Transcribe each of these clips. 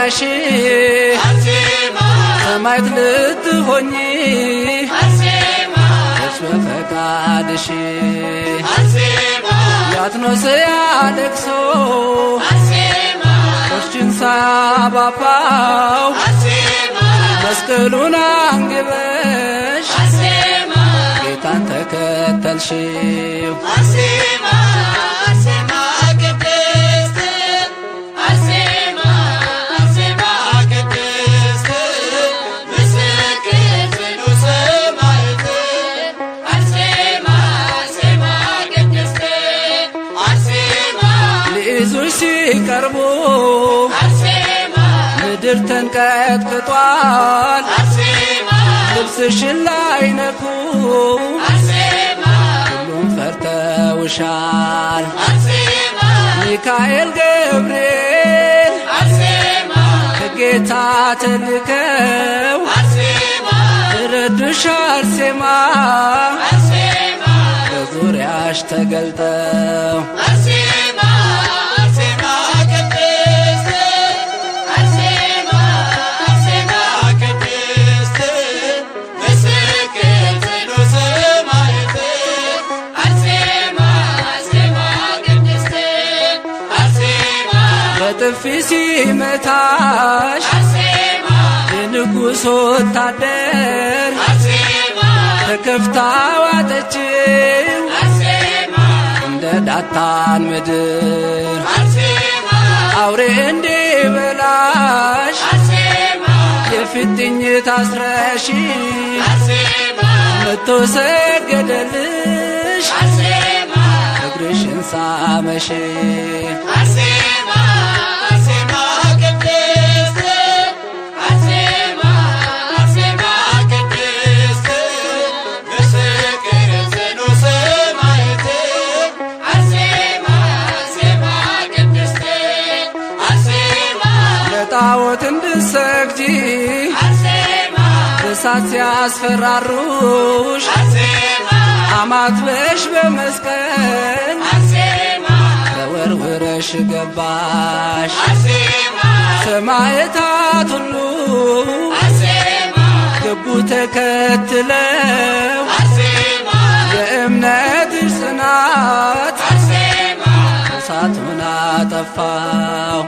መጠጊያሽ ሰማዕት ልትሆኚ በፈቃድሽ ያትኖስያ ለቅሶ ቆሽችን ሳባባው መስቀሉን አንግበሽ ጌታን ተከተልሽው ሲቀርቡ ምድር ተንቀጥቅጧል ልብስሽን ላይነኩ ሁሉም ፈርተውሻል ሚካኤል ገብርኤል ከጌታ ተልከው ረዱሽ አርሴማ በዙሪያሽ ተገልጠው በጥፊ ሲመታሽ የንጉሥ ወታደር ተከፍታ ዋጠችው እንደ ዳታን ምድር አውሬ እንዲበላሽ የፊጥኝ ታስረሽ መቶ ሰገደልሽ እግርሽን ሳመሽ ጣዖት እንድትሰግጂ እሳት ሲያስፈራሩሽ አማትበሽ በመስቀል ተወርውረሽ ገባሽ ሰማዕታት ሁሉ ገቡ ተከትለው የእምነትሽ ጽናት እሳቱን አጠፋው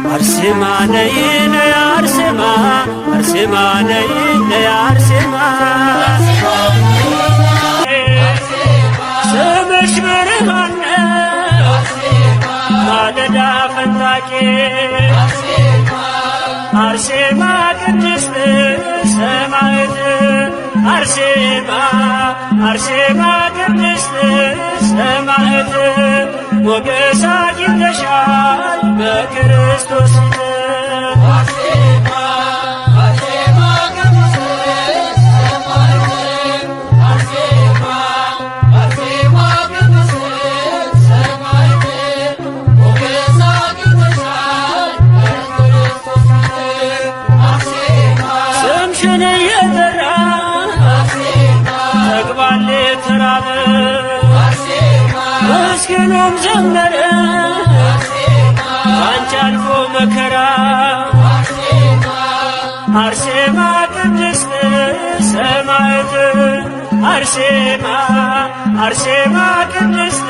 አርሴማ ነይ ነይ አርሴማ አርሴማ ነይ ነይ አርሴማ ስምሽ ብርሃን ነው ማለዳ ፈንጣቂ አርሴማ ቅድስት ሰማዕት አርሴማ አርሴማ ቅድስት ሰማዕት ሞገስ አግኝተሻል በክርስቶስ ስምሽን እየጠራ ተግባል ተራበ ምስኪኑም ዘመረ ባንቺ አልፎ መከራ አርሴማ ቅድስት ሰማዕት አርሴማ አርሴማ ቅድስት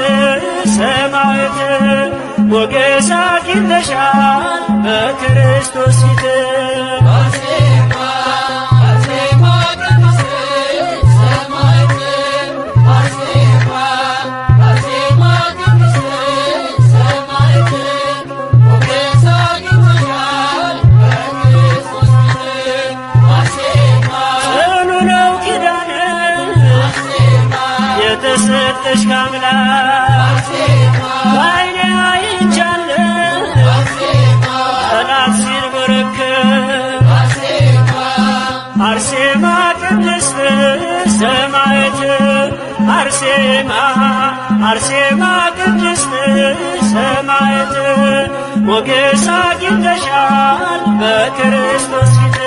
ሰማዕት ሞገስ አግኝተሻል በክርስቶስ ፊት የተሰጠሽ ከአምላክ በዓይኔ አይቻለሁ ጠላት ሲንበረከክ አርሴማ ቅድስት ሰማዕት አርሴማ አርሴማ ቅድስት ሰማዕት ሞገስ አግኝተሻል በክርስቶስ ፊት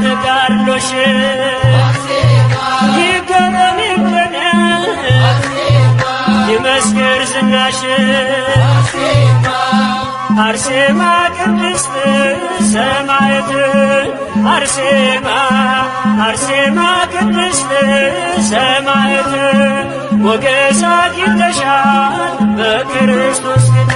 ተጋድሎሽ ይገረም ይገረም ይመስክር ዝናሽ አርሴማ ቅድስት ሰማዕት አርሴማ አርሴማ ቅድስት ሰማዕት ሞገስ አግኝተሻል በክርስቶስ ፊት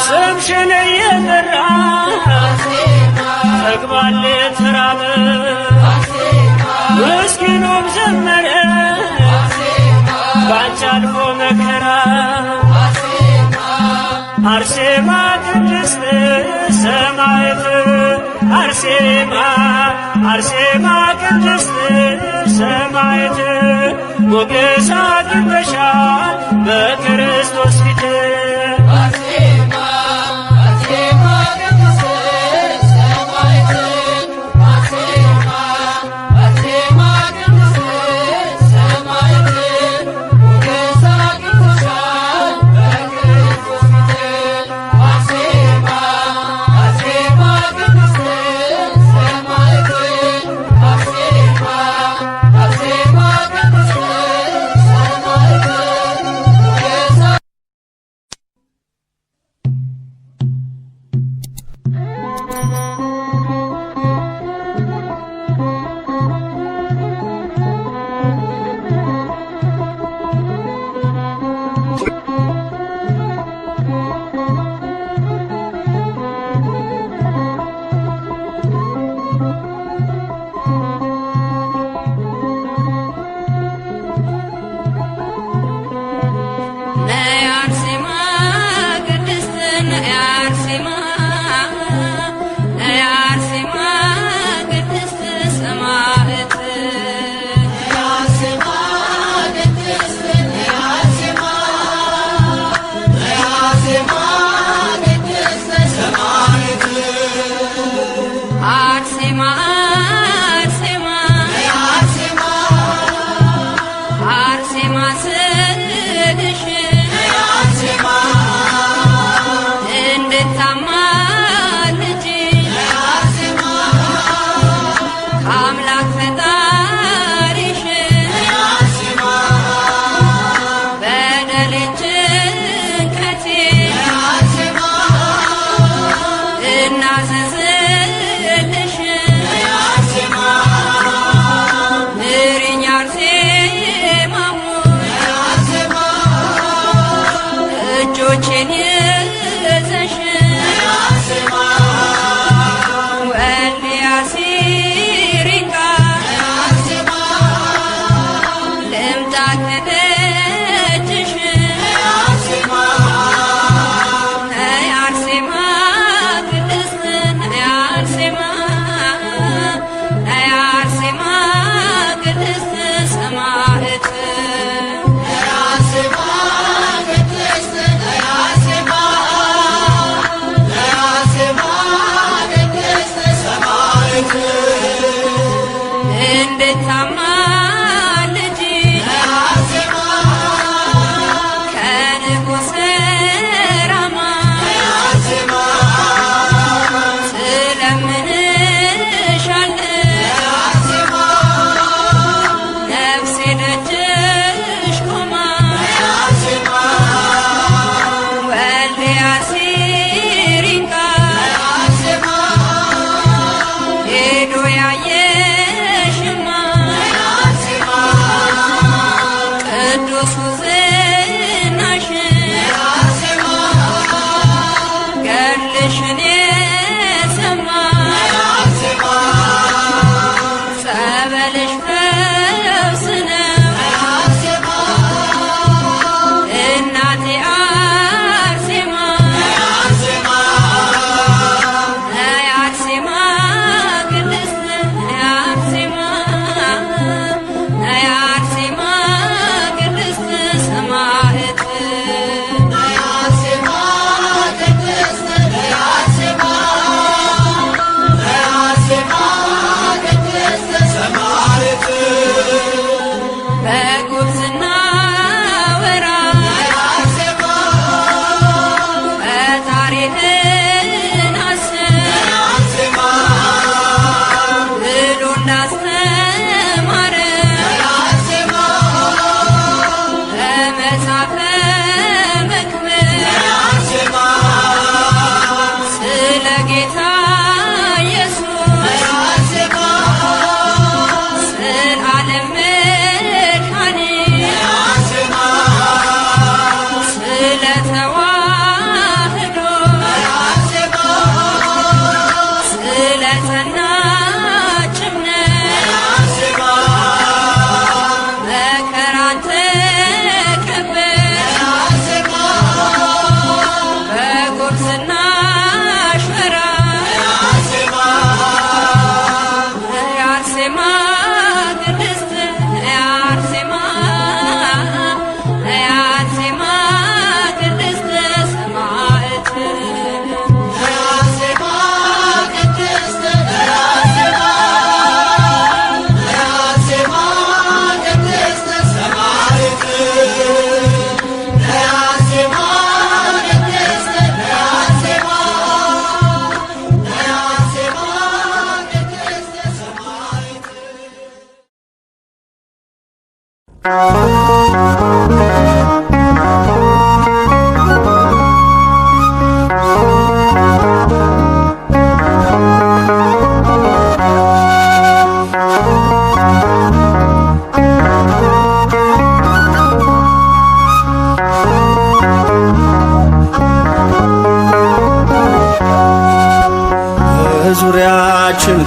ስምሽን እየጠራ ጠግቧል የተራበ ምስኪኑም ዘመረ ባንቺ አልፎ መከራ አርሴማ ቅድስት ሰማዕት አርሴማ አርሴማ ቅድስት ሰማዕት ሞገስ አግኝተሻል በክርስቶስ ፊት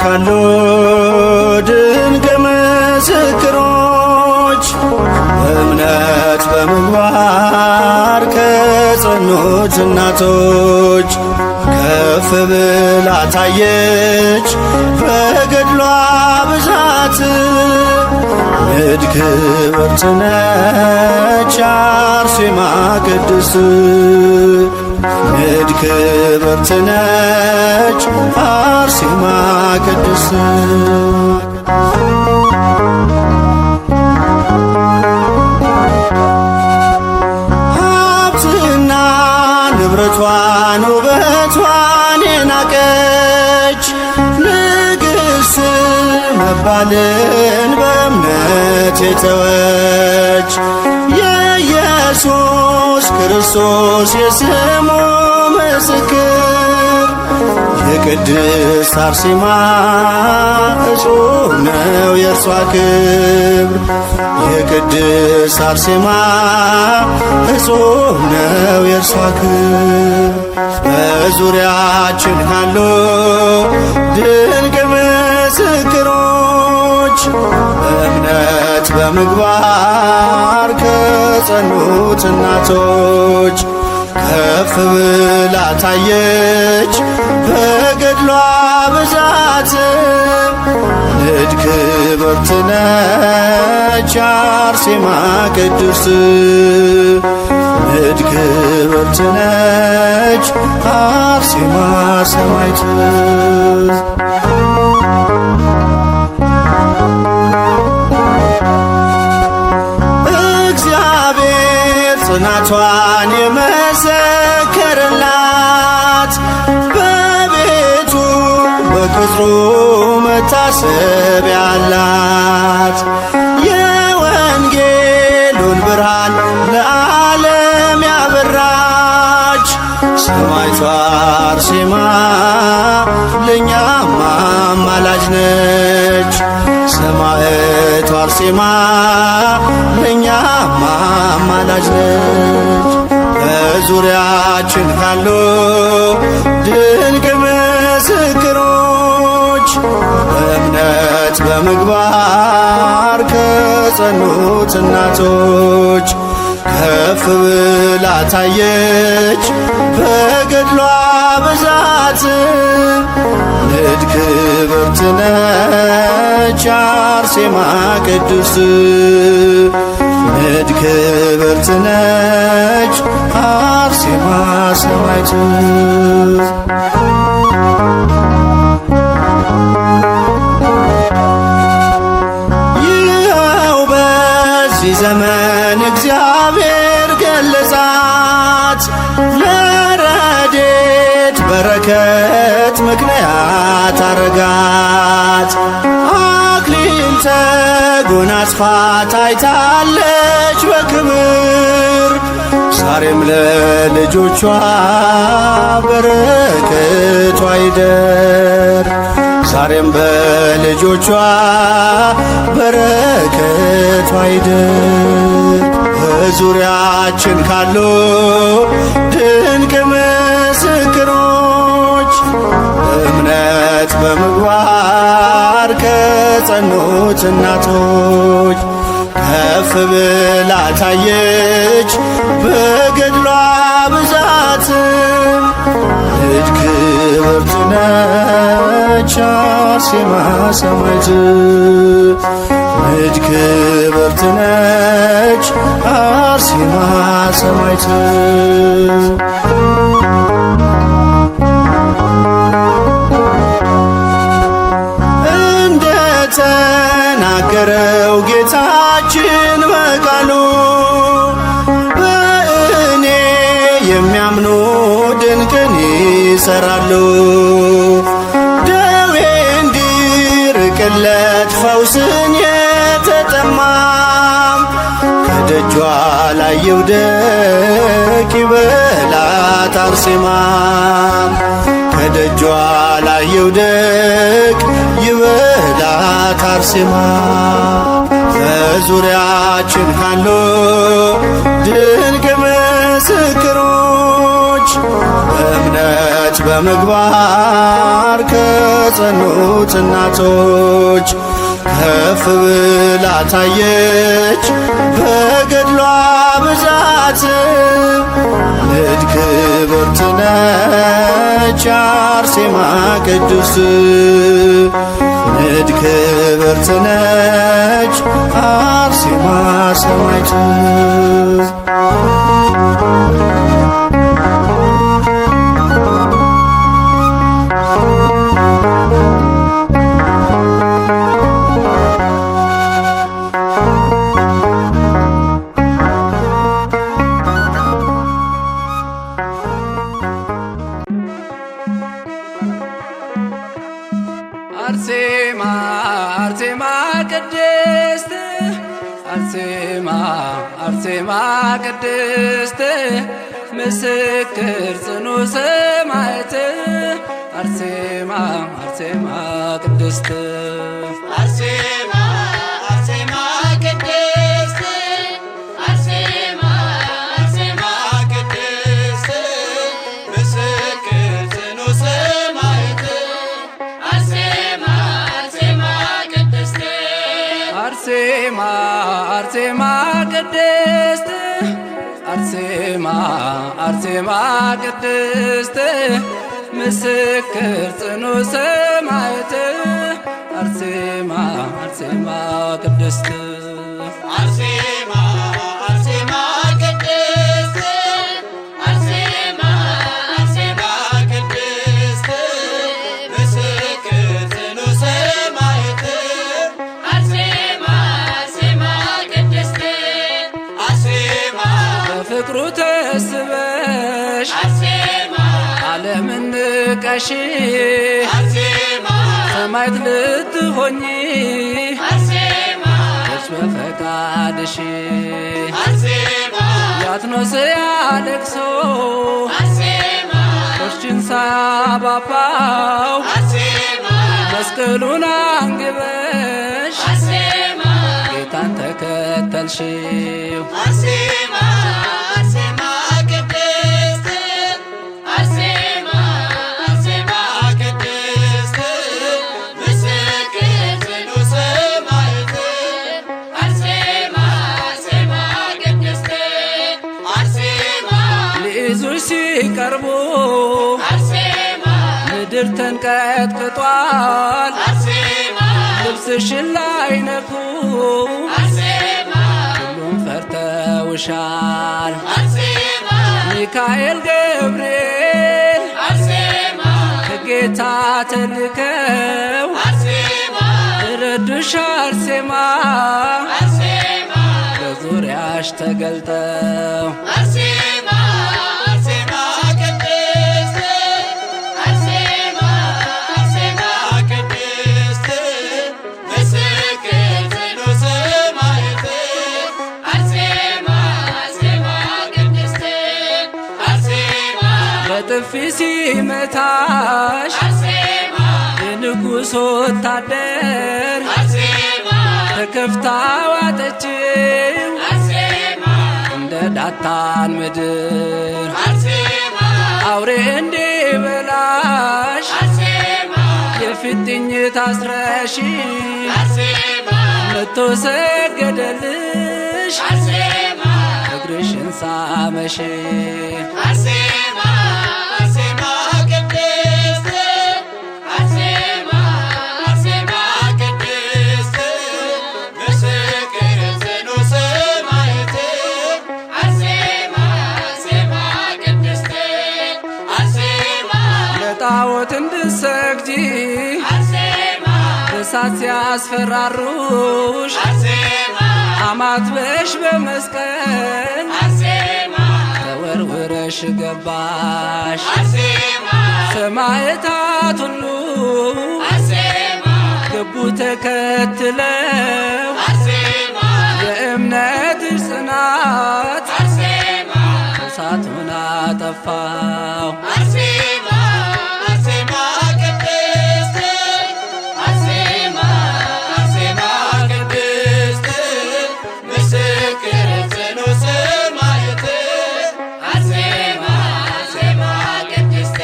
ካሉ ድንቅ ምስክሮች እምነት በምግባር ከጸኑት እናቶች ከፍ ብላ ታየች በገድሏ ብዛት ንድ ክብርት ነች አርሴማ ቅድስት ንድ ክብርት ነች አርሴማ ቅድስት ሀብትና ንብረቷን ውበቷን የናቀች ንግሥት መባልን በእምነት የተወች የኢየሱስ ክርስቶስ የስሙ ምስክር የቅድስት አርሴማ እጹብ ነው የእርሷ ክብር የቅድስት አርሴማ እጹብ ነው የእርሷ ክብር በዙሪያችን ካሉ ድንቅ ምስክሮች በእምነት በምግባር ከጸኑት እናቶች ከፍ ብላ ታየች በገድሏ ብዛት ንድ ክብርት ነች አርሴማ ቅድስት ንድ ክብርት ነች አርሴማ ሰማዕት ጽናቷን የመሰከረላት በቤቱ በቅጥሩ መታሰቢያ አላት የወንጌሉን ብርሃን ለዓለም ያበራች ሰማዕቷ አርሴማ ለእኛም አማላጅ ነች ሰማዕቷ አርሴማ ለእኛም አማላጅ ነች በዙሪያችን ካሉ ድንቅ ምስክሮች በእምነት በምግባር ከጸኑት እናቶች ከፍ ብላ ታየች በገድሏ ብዛት ንድ ክብርት ነች አርሴማ ቅድስት ንድ ክብርት ነች አርሴማ ሰማዕት ይኸው በዚህ ዘመን እግዚአብሔር ገለጻት ለረድኤት በረከት ምክንያት አረጋት አክሊል ተጎናጽፋ ታይታለች በክብር ዛሬም ለልጆቿ በረከቷ ይደር ዛሬም በልጆቿ በረከቷ ይደር በዙሪያችን ካሉ ድንቅ ምስክሮች እምነት በምግባር ከጸኑት እናቶች ከፍ ብላ ታየች በገድሏ ብዛት ንድ ክብርት ነች አርሴማ ሰማዕት ንድ ክብርት ነች አርሴማ ሰማዕት እንደተናገረው ጌታችን በቃሉ በእኔ የሚያምኑ ድንቅን ይሰራሉ ደዌ እንዲርቅለት ፈውስን የተጠማም ከደጇ ላይ ይውደቅ ይበላት አርሴማ ከደጇ ላይ ይውደቅ ይበላት አርሴማ በዙሪያችን ካሉ ድንቅ ምስክሮች በእምነት በምግባር ከጸኑት እናቶች ከፍ ብላ ታየች በገድሏ ብዛት። ንድ ክብርት ነች አርሴማ ቅድስት፣ ንድ ክብርት ነች አርሴማ ሰማዕት። አርሴማ አርሴማ ቅድስት አርሴማ አርሴማ ቅድስት ምስክር ጽኑ ሰማዕት አርሴማ አርሴማ ቅድስት አርሴማ አርሴማ ቅድስት አርሴማ አርሴማ ቅድስት ምስክር ጽኑ ሰማዕት አርሴማ አርሴማ ቅድስት አርሴማ አርሴማ ቅድስት አርሴማ አርሴማ ቅድስት ምስክር ጽኑ ሰማዕት አርሴማ አርሴማ ቅድስት አርሴማ አርሴማ ቅድስት አርሴማ አርሴማ ቅድስት ምስክር ጽኑ ሰማዕት አርሴማ አርሴማ ቅድስት አርሴማ በፍቅሩ ተስበሽ አርሴማ ዓለምን ንቀሽ አርሴማ ሰማዕት ልትሆኚ አርሴማ እርስ በፈቃድሽ አርሴማ ያትኖስ ያለቅሶ አርሴማ ቆርችን ሳያባባው አርሴማ መስቀሉን አንግበሽ አርሴማ ጌታን ተከተልሽው አርሴማ አርሴማ ቅድስት አርሴማ አርሴማ ቅድስት ምስክር ጽኑ ሰማዕት አርሴማ አርሴማ ቅድስት አርሴማ ሊይዙሽ ሲቀርቡ አርሴማ ምድር ተንቀጥቅጧል አርሴማ ልብስሽን ላይነኩ አርሴማ ሁሉም ፈርተውሻል አርሴማ ሚካኤል ገብርኤል አርሴማ ከጌታ ተልከው አርሴማ ረዱሽ አርሴማ አርሴማ በዙሪያሽ ተገልጠው አርሴማ አርሴማ ቅድስት አርሴማ አርሴማ ቅድስት ምስክር ጽኑ ሰማዕት አርሴማ አርሴማ ቅድስት አርሴማ በጥፊ ሲመታሽ አርሴማ የንጉሥ ወታደር አርሴማ ተከፍታ ዋጠችው አርሴማ እንደ ዳታን ምድር አርሴማ አውሬ እንዲበላሽ አርሴማ የፊጥኝ ታስረሽ አርሴማ መቶ ሰገደልሽ አርሴማ እግርሽን ሳመሽ አርሴማ አርሴማ ቅድስት አርሴማ አርሴማ ቅድስት ምስክር ጽኑ ሰማዕት አርሴማ አርሴማ ቅድስት አርሴማ ለጣዖት እንድትሰግጂ አርሴማ እሳት ሲያስፈራሩሽ አርሴማ አማትበሽ በመስቀል አርሴማ ተወርውረሽ ገባሽ አርሴማ ሰማዕታት ሁሉ አርሴማ ገቡ ተከትለው አርሴማ የእምነትሽ ጽናት አርሴማ እሳቱን አጠፋው አርሴማ አርሴማ ቅድስት አርሴማ አርሴማ ቅድስት ምስክር ጽኑ ሰማዕት አርሴማ አርሴማ ቅድስት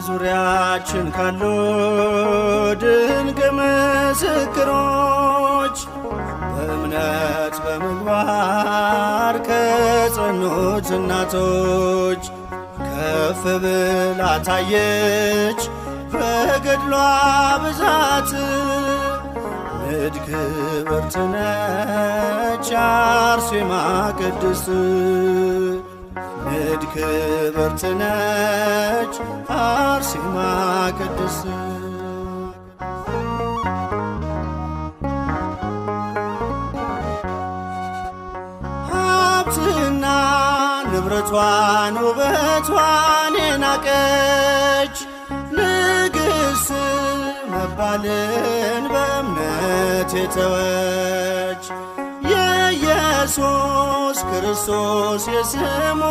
በዙሪያችን ካሉ ድንቅ ምስክሮች በእምነት በምግባር ከጸኑት እናቶች ከፍ ብላ ታየች በገድሏ ብዛት። ንድ ክብርት ነች አርሴማ ቅድስት ንድ ክብርት ነች አርሴማ ቅድስት። ሀብትና ንብረቷን ውበቷን የናቀች ንግሥት መባልን በእምነት የተወች የኢየሱስ ክርስቶስ የስሙ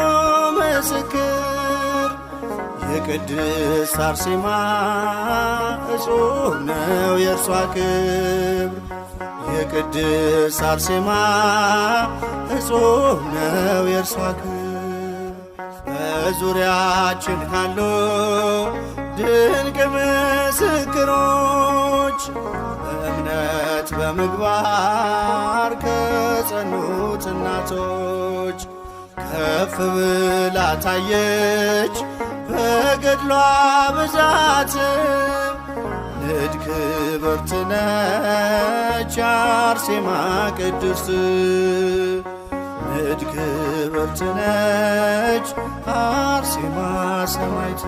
ምስክር የቅድስት አርሴማ እጹብ ነው የእርሷ ክብር። የቅድስት አርሴማ እጹብ ነው የእርሷ ክብር። በዙሪያችን ካሉ ድንቅ ምስክሮች በእምነት በምግባር ከጸኑት እናቶች ከፍ ብላ ታየች በገድሏ ብዛት። ንድ ክብርት ነች አርሴማ ቅድስት ንድ ክብርት ነች አርሴማ ሰማዕት።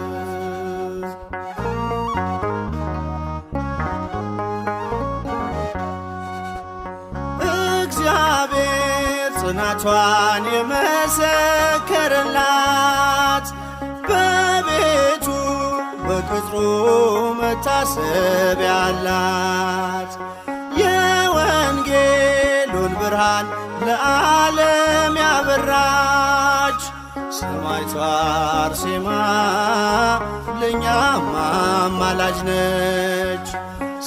እግዚአብሔር ጽናቷን የመሰከረላት በቤቱ በቅጥሩ መታሰቢያ አላት። የወንጌሉን ብርሃን ለዓለም ያበራች ሰማዕቷ አርሴማ ለእኛም አማላጅ ነች።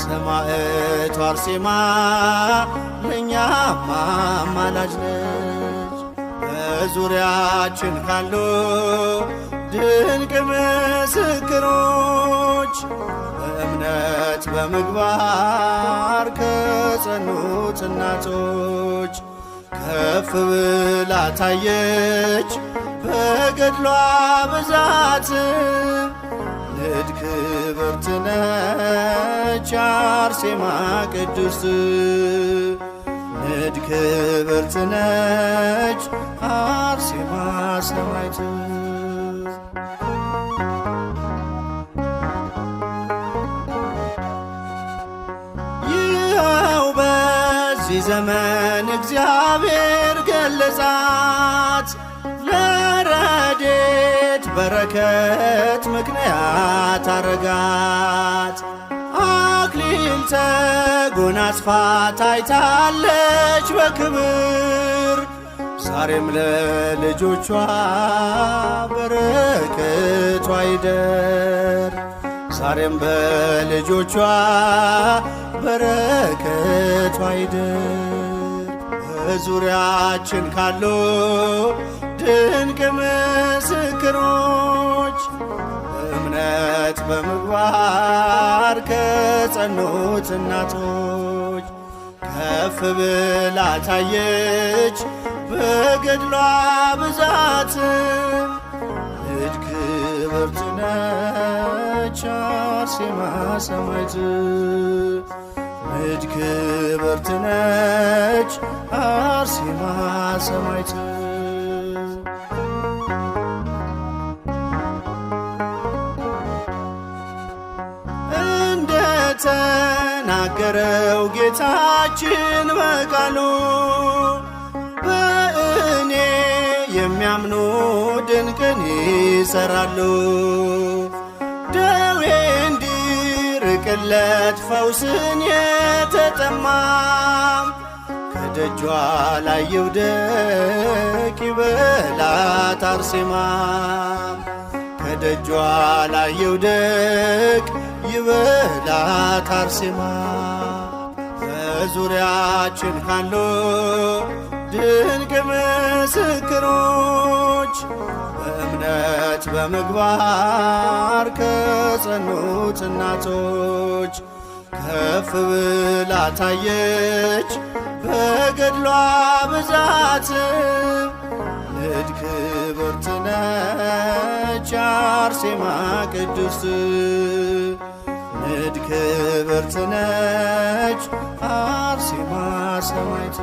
ሰማዕቷ አርሴማ ለእኛም አማላጅ ነች። በዙሪያችን ካሉ ድንቅ ምስክሮች በእምነት በምግባር ከጸኑት እናቶች ከፍ ብላ ታየች በገድሏ ብዛት። ንድ ክብርት ነች አርሴማ ቅድስት ንድ ክብርት ነች አርሴማ ሰማዕት። ይኸው በዚህ ዘመን እግዚአብሔር ገለጻት ለረድኤት በረከት ምክንያት አረጋት። አክሊል ተጎናጽፋ ታይታለች በክብር ዛሬም ለልጆቿ በረከቷ ይደር። ዛሬም በልጆቿ በረከቷ ይደር። በዙሪያችን ካሉ ድንቅ ምስክሮች በእምነት በምግባር ከጸኑት እናቶች ከፍ ብላ ታየች በገድሏ ብዛት። ንድ ክብርት ነች አርሴማ ሰማዕት ንድ ክብርት ነች አርሴማ ሰማዕት። እንደተናገረው ጌታችን በቃሉ በእኔ የሚያምኑ ድንቅን ይሰራሉ። ደዌ እንዲርቅለት ፈውስን የተጠማም ከደጇ ላይ ይውደቅ ይበላት አርሴማ ከደጇ ላይ ይውደቅ ይበላት አርሴማ። በዙሪያችን ካሉ ድንቅ ምስክሮች በእምነት በምግባር ከጸኑት እናቶች ከፍ ብላ ታየች በገድሏ ብዛት ንድ ክብርት ነች አርሴማ ቅድስት ንድ ክብርት ነች አርሴማ ሰማዕት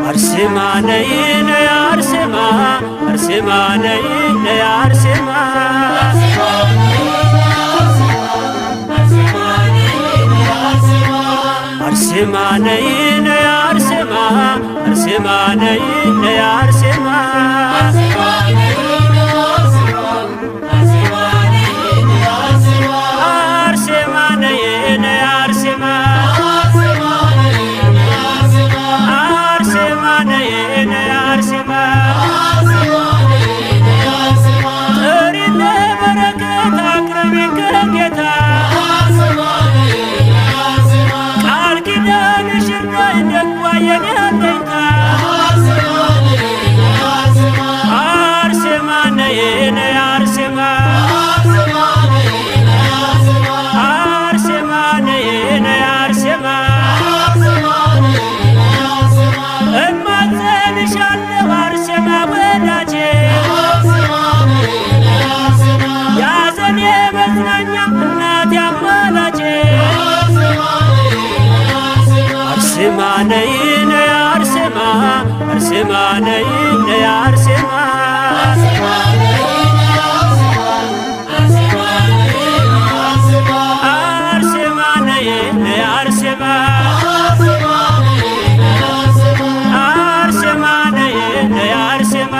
አርሴማ ነይ ነይ አርሴማ አርሴማ ነይ ነይ አርሴማ አርሴማ ነይ ነይ አርሴማ አርሴማ ነይ ነይ አርሴማ አርሴማ ነይ ነይ አርሴማ አርሴማ ነይ ነይ አርሴማ ጥሪን ለበረከት አቅርቢን ከጌታ ቃል ኪዳንሽ ይርዳኝ ደጓ የኔ አለኝታ አርሴማ ነይ ነይ አርሴማ አርሴማ ነይ ነይ አርሴማ እማጸንሻለሁ አርሴማ ወዳጄ ያዘኔ መጽናኛ እናቴ አማላጄ አርሴማ ነይ ነይ አርሴማ አርሴማ ነይ ነይ አርሴማ አርሴማ ነይ ነይ አርሴማ አርሴማ ነይ ነይ አርሴማ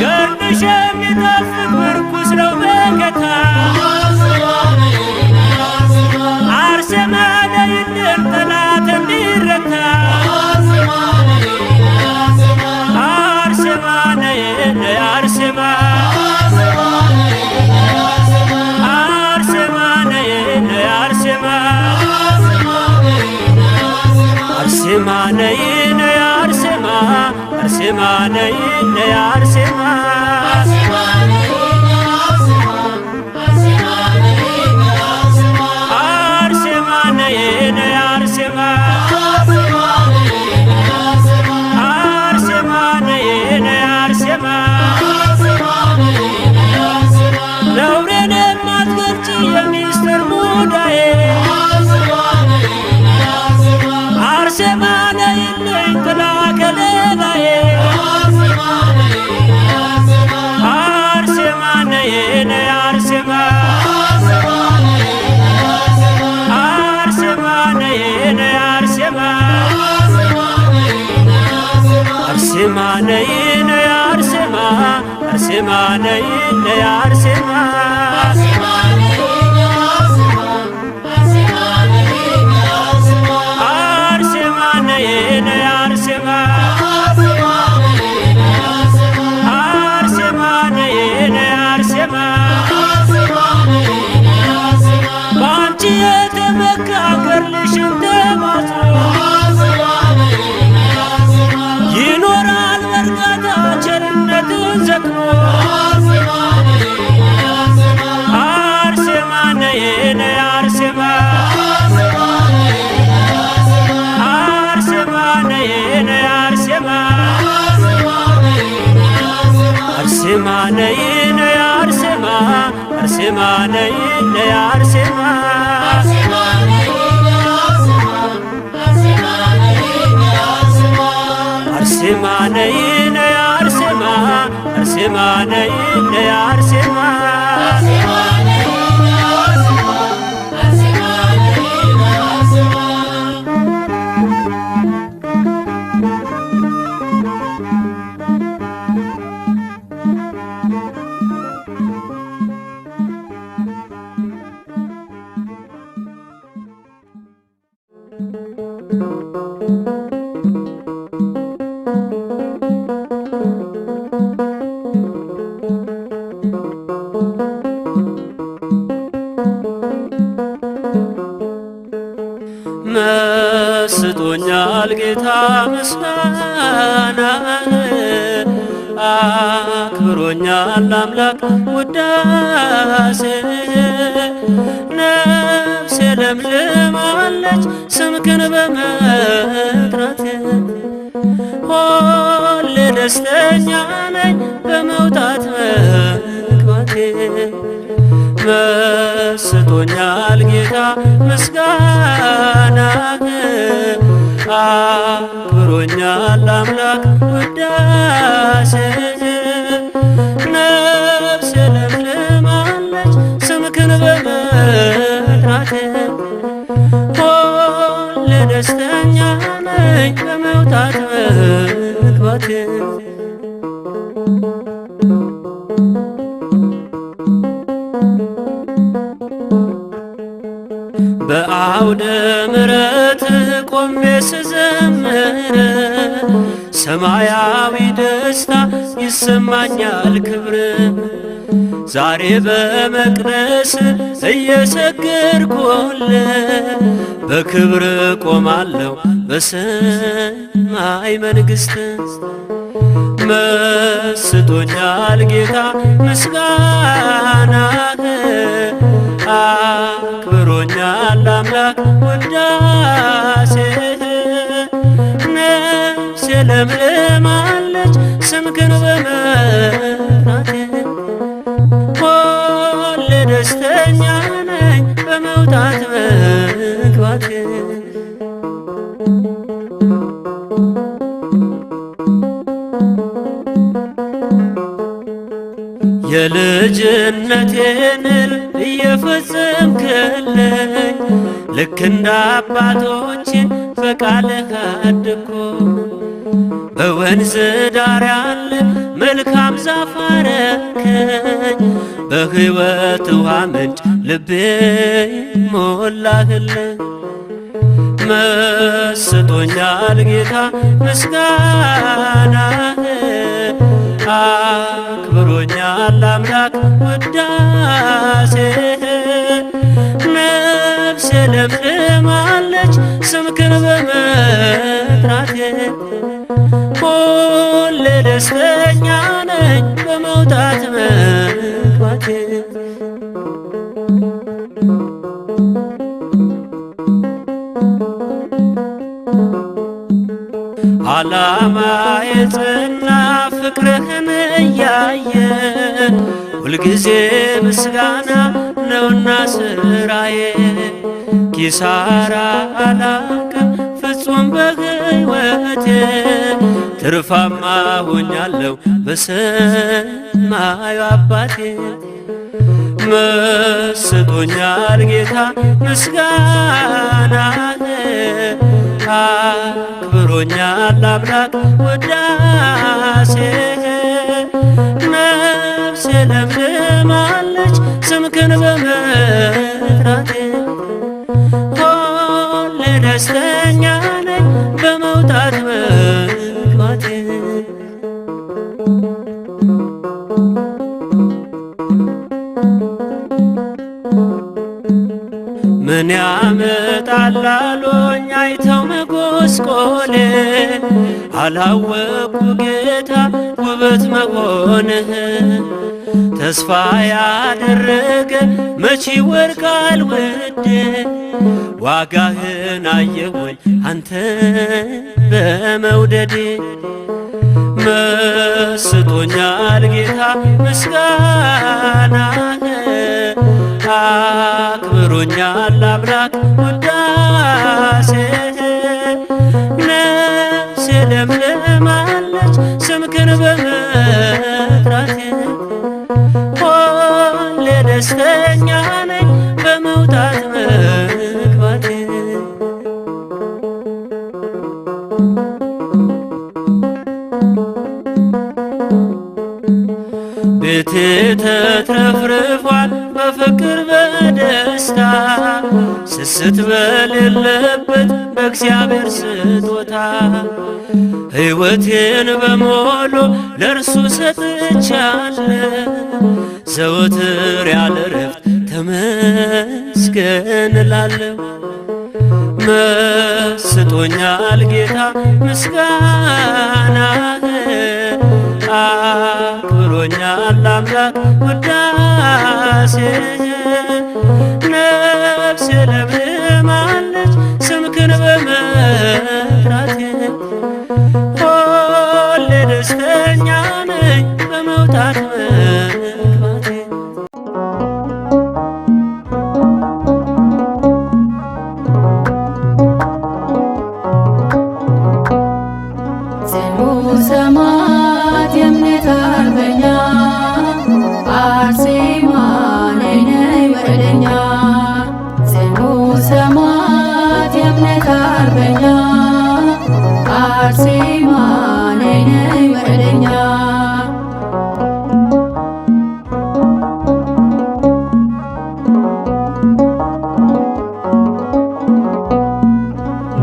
ገድልሽ የሚጣፍጥ ምርኩስ ነው በጌታ አርሴማ ነይልን ጠላት እንዲረታ አርሴማ ነይ ነይ አርሴማ አርሴማ ነይ ነይ አርሴማ አርሴማ ነይ ነይ አርሴማ አርሴማ ነይ ነይ አርሴማ አርሴማ ነይ ነይ አርሴማ አርሴማ ነይ ነይ አርሴማ ነውሬን የማትገልጪ የሚስጥር ሙዳዬ አርሴማ ነይልኝ ጥላ ከለላዬ አርሴማ ነይ ነይ አርሴማ አርሴማ ነይ ነይ አርሴማ አርሴማ ነይ ነይ አርሴማ አርሴማ ነይ ነይ አርሴማ አርሴማ ነይ ነይ አርሴማ አርሴማ ነይ ነይ አርሴማ በአንቺ የተመካ ገድልሽን ተማጽኖ ይኖራል በእርጋታ ቸርነትን ዘክሮ አርሴማ ነይ ነይ አርሴማ አርሴማ ነይ ነይ አርሴማ አርሴማ ነይ ነይ አርሴማ አርሴማ ነይ ነይ አርሴማ አርሴማ ነይ ነይ አርሴማ አርሴማ ነይ ነይ አርሴማ መስጦኛል ጌታ ምስጋና አክብሮኛል አምላክ ውዳሴ ነፍሴ ለምልማለች ስምክን በመጥራት ሁሌ ደስተኛ ነኝ በመውጣት መግባቴ መስጦኛል ጌታ ምስጋና አክብሮኛል አምላክ ውዳሴ ነፍሴ ለምልማለች ስምክን በመጥራት ሁሌ ደስተኛ ነኝ በመውጣት መግባቴ በአውደ ምሕረት ቆሜ ስዘምር ሰማያዊ ደስታ ይሰማኛል ክብር ዛሬ በመቅደስ እየሰገድኩል በክብር ቆማለሁ በሰማይ መንግሥት መስጦኛል ጌታ ምስጋና አክብሮኛል አምላክ ውዳሴ ነፍሴ ለምልማለች ስምክን በመጥራቴ ሁሌ ደስተኛ ነኝ በመውጣት መግባቴ የልጅነቴን እየፈጸምክልኝ ልክ እንደ አባቶቼ በቃልህ አደግኩ በወንዝ ዳር ያለ መልካም ዛፍ አረከኝ በሕይወት ውሃ ምንጭ ልቤ ሞላህልኝ መስጦኛል ጌታ ምስጋናህ አክብሮኛል አምላክ ውዳሴ ነፍሴ ለምልማለች ስምክን በመጥራቴ ሁሌ ደስተኛ ነኝ በመውጣት መግባቴ ዓላማ የጽና ፍቅርህን እያየ ሁልጊዜ ምስጋና ነውና ስራዬ ኪሳራ አላውቅም ፍጹም በሕይወቴ ትርፋማ ሆኛለሁ በሰማዩ አባቴ መስጦኛል ጌታ ምስጋና አክብሮኛል አምላክ ውዳሴ ነፍሴ ለምልማለች ስምክን በመጥራቴ ሁሌ ደስተኛ ነኝ በመውጣት መግባቴ ምን ያመጣላሉኝ አይተው መጎስቆሌ አላወቁ ጌታ ውበት መሆንህ ተስፋ ያደረገ መቼ ይወድቃል ውዴ ዋጋህን አየሁኝ አንተ በመውደዴ መስጦኛል ጌታ ምስጋናህ አክብሮኛል አምላክ ውዳሴ ነፍሴ ለምልማ ቤቴ ተትረፍርፏል በፍቅር በደስታ ስስት በሌለበት በእግዚአብሔር ስጦታ ሕይወቴን በሞሉ ለእርሱ ሰጥቻለሁ ዘወትር ያለ ረፍት ተመስገን እላለሁ። መስጦኛል ጌታ ምስጋናህ አክብሮኛል አምላክ ውዳሴ ነፍሴ ለምልማለች ስምክን በመጥራቴ ሁሌ ደስተኛ ነኝ በመውጣት መግባቴ። ጽኑ ሰማዕት የእምነት አርበኛ አርሴማ ነይ ነይ ወደኛ። ጽኑ ሰማዕት የእምነት አርበኛ አርሴማ ነይ ነይ ወደኛ።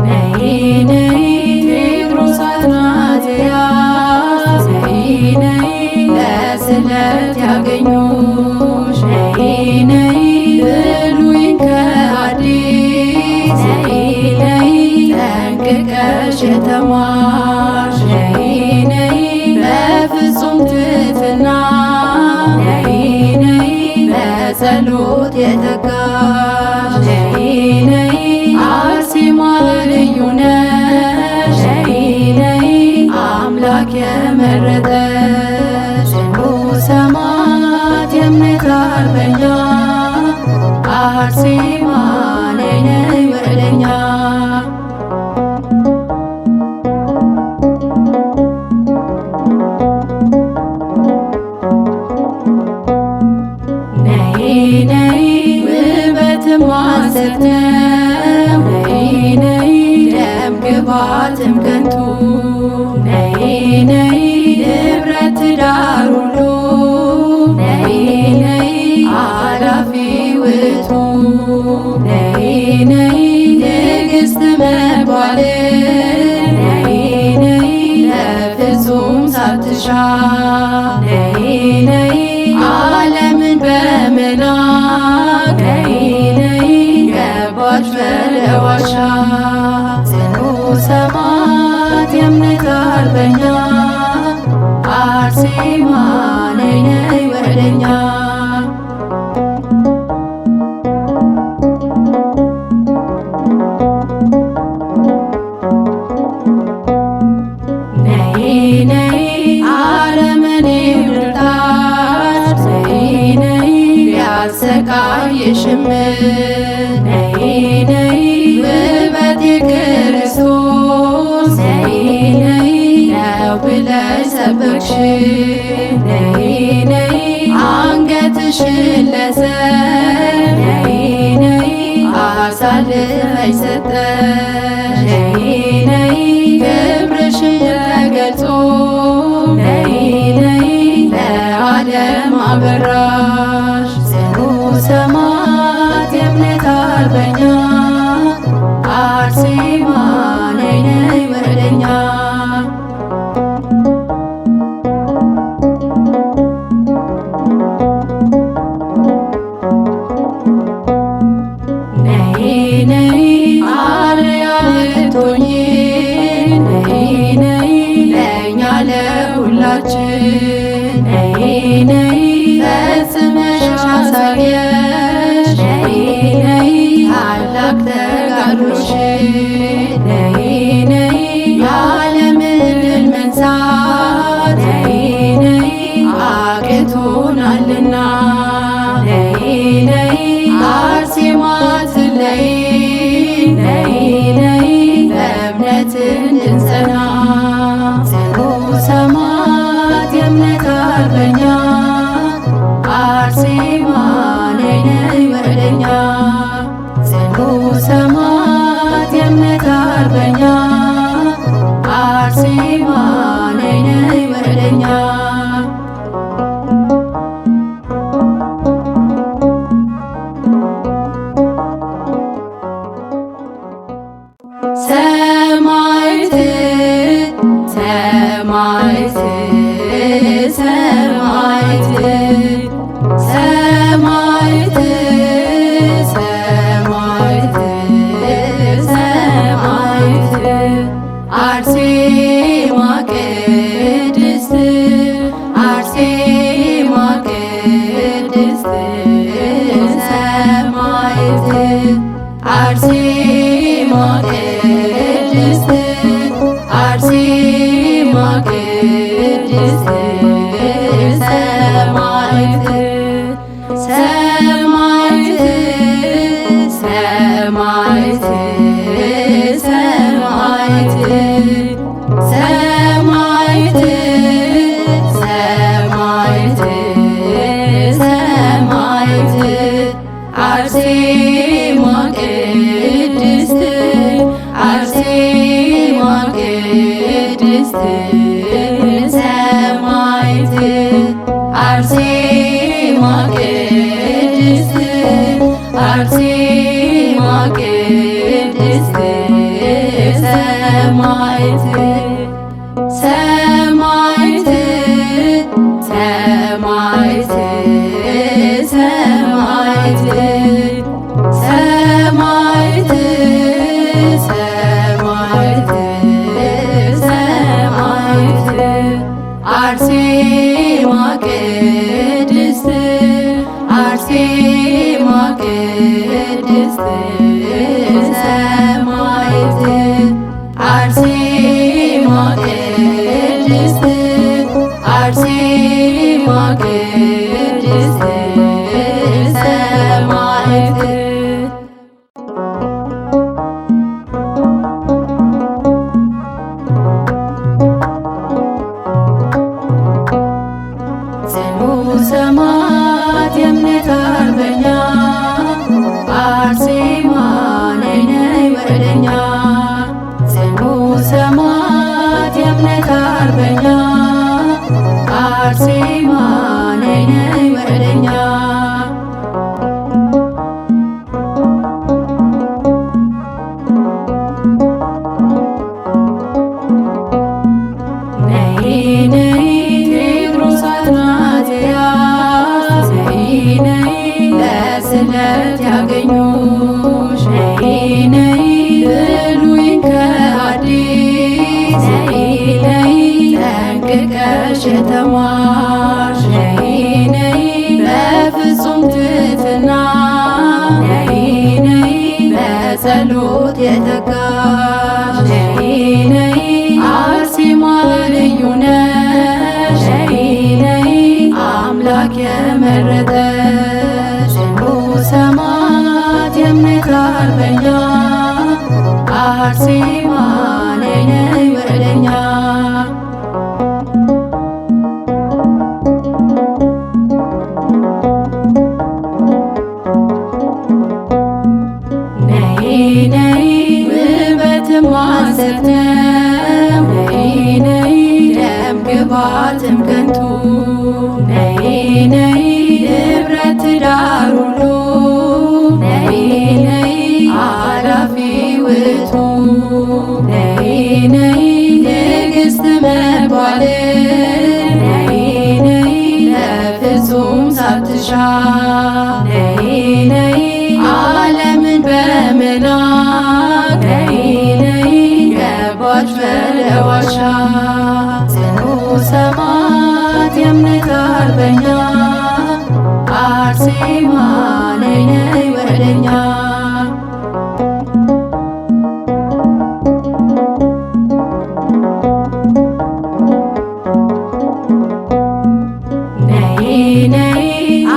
ነይ ነይ ቴዎድሮስ አትናቴያ ነይ ነይ ለስለት ያገኙሽ ነይ ነይ ብሉይን ከአዲስ ነይ ነይ ጠንቅቀሽ የተማርሽ ነይ ነይ በፍጹም ትሕትና ነይ ነይ በጸሎት የተጋሽ ነይ ነይ አርሴማ ልዩ ነሽ ነይ ነይ አምላክ የመረጠሽ። ጽኑ ሰማዕት የእምነት አርበኛ አርሴማ ነይ ነይ ወደኛ። ነይ ነይ ውበትም ሐሰት ነው ነይ ነይ ደም ግባትም ከንቱ ነይ ነይ ንብረት ትዳር ሁሉ ነይ ነይ አላፊ ውእቱ ነይ ነይ ንግሥት መባል ነይ ነይ ለፍጹም ሳትሻ ነይ ነይ ዓለምን በመናቅ ነይ ነይ ገባች በለዋሻ። ጽኑ ሰማዕት የእምነት አርበኛ አርሴማ ነይ ነይ ወደኛ። ነይ ነይ አረመኔ ብርታት ነይ ነይ ቢያሰቃይሽም ነይ ነይ ውበት የክርስቶስ ነይ ነይ ነው ብለሽ ሰበክሽ ነይ ነይ አንገትሽን ለሰብ ነይ ነይ አሳልፈሽ ሰጠሽ ነይ ነይ ክብርሽን ተገልጾ ነይ ነይ ለዓለም አበራሽ። ጽኑ ሰማዕት የእምነት አርበኛ አርሴማ ነይ ነይ ወደኛ። ነይ ነይ አርአያ ልትሆኚ ነይ ነይ ለእኛ ለሁላችን ነይ ነይ ፈጽመሽ አሳየሽ ነይ ነይ ታላቅ ተጋድሎሽን ነይ ነይ የዓለምን ድል መንሳት ነይ ነይ አቅቶናልና ነይ ነይ አርሴማ አትለይ ነይ ነይ በእምነት እንድንጸና። ጽኑ ሰማዕት የእምነት አርበኛ አርሴማ ነይ ነይ ወደኛ። ጽኑ ሰማዕት የእምነት አርበኛ አርሴማ ነይ ነይ ወደኛ። አርሴማ ቅድስት አርሴማ ቅድስት ሰማዕት ሰማዕት ሰማዕት ሰማዕት ሰማዕት ሰማዕት ሰማዕት አርሴማ ቅድስት አርሴማ ቅድስት ሰማዕት አርሴማ ቅድስት አርሴማ ቅድስት ሰማዕት ሰማዕት ሰማዕት ሰማዕት ሰማዕት ሰማዕት ሰማዕት አርሴማ ቅድስት አርሴማ ቅድስት ሰማዕት አርሴማ ቅድስት አርሴማ ቅድስት ሰማዕት ጽኑ ሰማዕት የእምነት አርበኛ አርሴማ ነይ ነይ ወደኛ ጽኑ ሰማዕት የእምነት አርበኛ አርሴማ ነይ ነይ ወደኛ ነይ ነይ ቴዎድሮስ አትናቴያስ ነይ ነይ ለስለት ያገኙሽ ነይ ነይ ብሉይን ከአዲስ ነይ ነይ ጠንቅቀሽ የተማርሽ ነይ ነይ በፍጹም ትሕትና ነይ ነይ በጸሎት የተጋሽ ነይ ነይ አርሴማ ልዩ ነሽ ነይ ነይ አምላክ የመረጠሽ ጽኑ ሰማዕት የእምነት አርበኛ አርሴማ ነይ ነይ ወደኛ ነይ ነይ ውበትም አልሰተም ነይ ነይ ደም ግባትም ከንቱ ነይ ነይ ንብረት ዳር ሁሉ ነይ ነይ አላፊ ውእቱ ነይ ነይ ንግሥት መባል ነይ ነይ ለፍጹም ሳትሻ ነይ ነይ ዓለምን በመናቅ ነይ ነይ ገባች በለዋሻ ጽኑ ሰማዕት የእምነት አርበኛ አርሴማ ነይ ነይ ወደኛ ነይ ነይ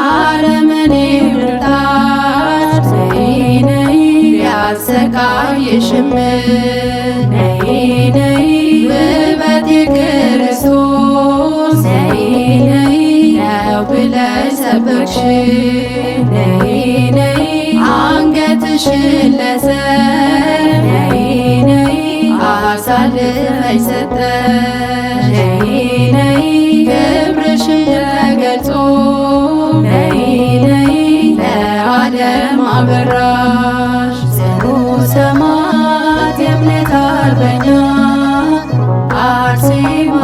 አረመኔው ልጣት ነይ ነይ ቢያሰቃይሽም ነይ ነይ ውበት የክርስቶስ ነይ ነይ ነው ብለሽ ሰበክሽ ነይ ነይ አንገትሽን ለሰብ ነይ ነይ አሳልፈሽ ሰጠሽ ነይ ነይ ክብርሽን ተገልጾ ነይ ነይ ለዓለም አበራሽ ጽኑ ሰማዕት የእምነት አርበኛ አርሴማ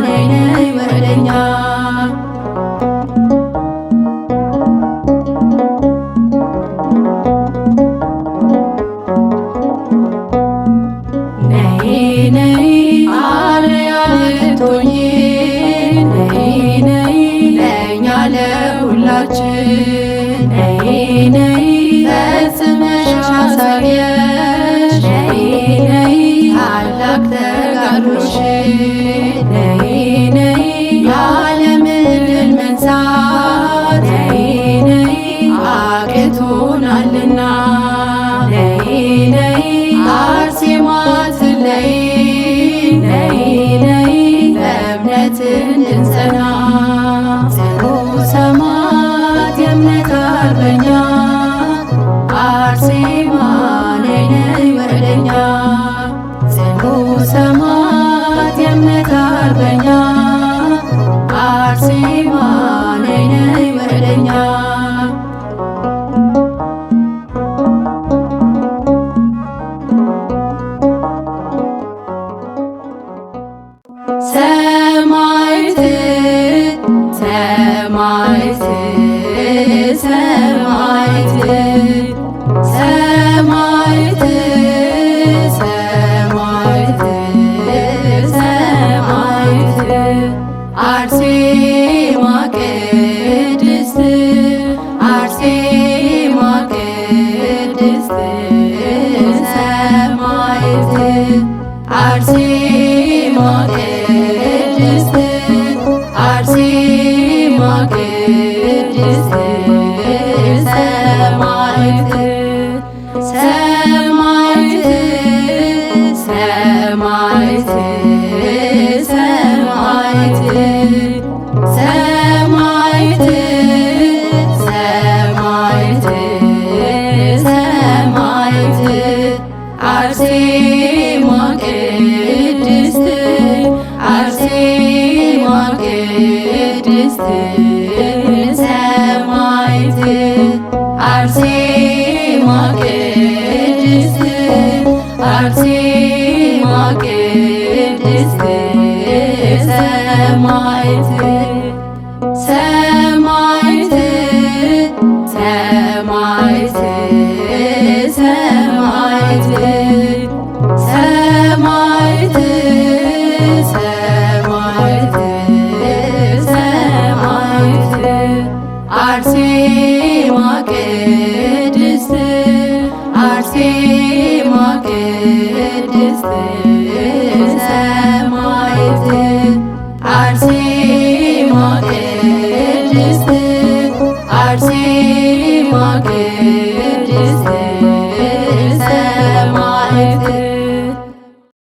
ነይ ነይ ወደኛ ነይ ነይ አርአያ ልትሆኚ ነይ ነይ ለእኛ ለሁላችን ነይ ነይ ፈጽመሽ ያሳየሽ ነይ ነይ ታላቅ ተጋድሎሽ ነይ ነይ የዓለምን ድል መንሳት ነይ ነይ አቅቶናልና ነይ ነይ አርሴማ ትለይ ነይ ነይ በእምነት እንድንጸና ጽኑ ሰማዕት የእምነት አርበኛ አርሴማ ነይ ነይ ወደኛ ጽኑ ሰማዕት የእምነት አርበኛ አርሴማ ነይ ነይ ወደኛ ሰማዕት ሰማዕት ሰማዕት ሰማዕት ሰማዕት ሰማዕት አርሴማ ቅድስት አርሴማ ቅድስት ሰማዕት አርሴማ ቅድስት አርሴማ ቅድስት ሰማዕት ሰማዕት ሰማዕት ሰማዕት ሰማዕት ሰማዕት ሰማዕት አርሴማ ቅድስት አርሴማ ቅድስት ሰማዕት አርሴማ ቅድስት አርሴማ ቅድስት ሰማዕት ሰማዕት ሰማዕት ሰማዕት ሰማዕት ሰማዕት ሰማዕት አርሴማ ቅድስት አርሴማ ቅድስት ሰማዕት አርሴማ ቅድስት